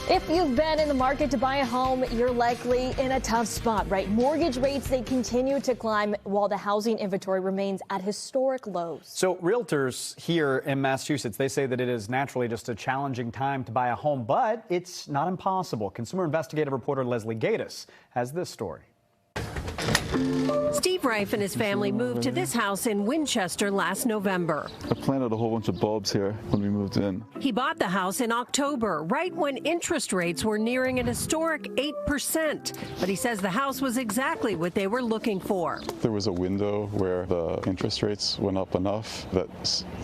If you've been in the market to buy a home, you're likely in a tough spot, right? Mortgage rates, they continue to climb while the housing inventory remains at historic lows. So realtors here in Massachusetts, they say that it is naturally just a challenging time to buy a home, but it's not impossible. Consumer investigative reporter Leslie Gatiss has this story. Steve Reif and his family moved to this house in Winchester last November. I planted a whole bunch of bulbs here when we moved in. He bought the house in October, right when interest rates were nearing an historic 8%. But he says the house was exactly what they were looking for. There was a window where the interest rates went up enough that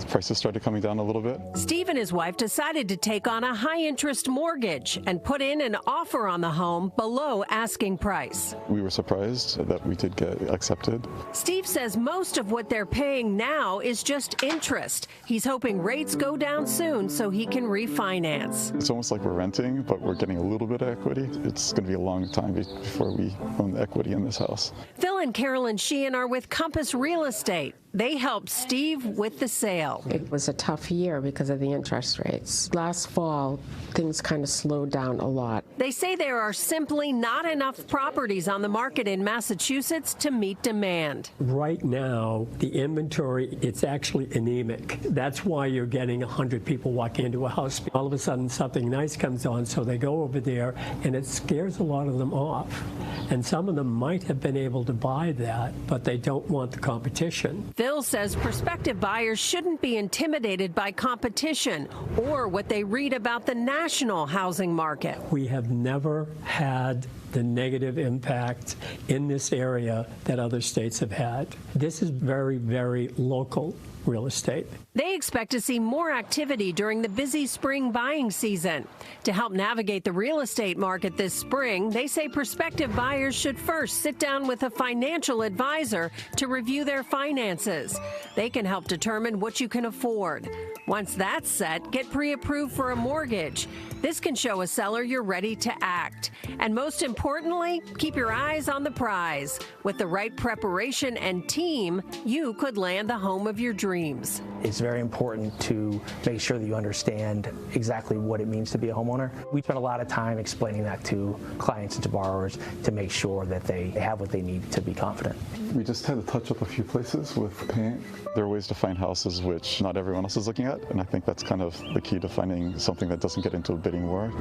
prices started coming down a little bit. Steve and his wife decided to take on a high-interest mortgage and put in an offer on the home below asking price. We were surprised that we did get accepted. Steve says most of what they're paying now is just interest. He's hoping rates go down soon so he can refinance. It's almost like we're renting, but we're getting a little bit of equity. It's going to be a long time before we own the equity in this house. Phil and Carolyn Sheehan are with Compass Real Estate. They helped Steve with the sale. It was a tough year because of the interest rates. Last fall, things kind of slowed down a lot. They say there are simply not enough properties on the market in Massachusetts to meet demand. Right now, the inventory, it's actually anemic. That's why you're getting 100 people walking into a house. All of a sudden, something nice comes on, so they go over there, and it scares a lot of them off. And some of them might have been able to buy that, but they don't want the competition. Phil says prospective buyers shouldn't be intimidated by competition or what they read about the national housing market. We have never had the negative impact in this area that other states have had. This is very, very local real estate. They expect to see more activity during the busy spring buying season. To help navigate the real estate market this spring, they say prospective buyers should first sit down with a financial advisor to review their finances. They can help determine what you can afford. Once that's set, get pre-approved for a mortgage. This can show a seller you're ready to act. And most importantly, keep your eyes on the prize. With the right preparation and team, you could land the home of your dreams. It's very important to make sure that you understand exactly what it means to be a homeowner. We spend a lot of time explaining that to clients and to borrowers to make sure that they have what they need to be confident. We just had to touch up a few places with paint. There are ways to find houses which not everyone else is looking at, and I think that's kind of the key to finding something that doesn't get into a bidding war.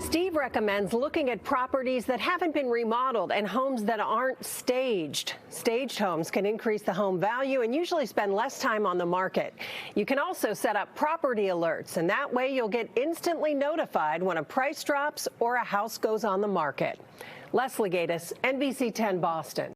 Steve recommends looking at properties that haven't been remodeled and homes that aren't staged. Staged homes can increase the home value and usually spend less time on the market. You can also set up property alerts, and that way you'll get instantly notified when a price drops or a house goes on the market. Leslie Gatiss, NBC 10 Boston.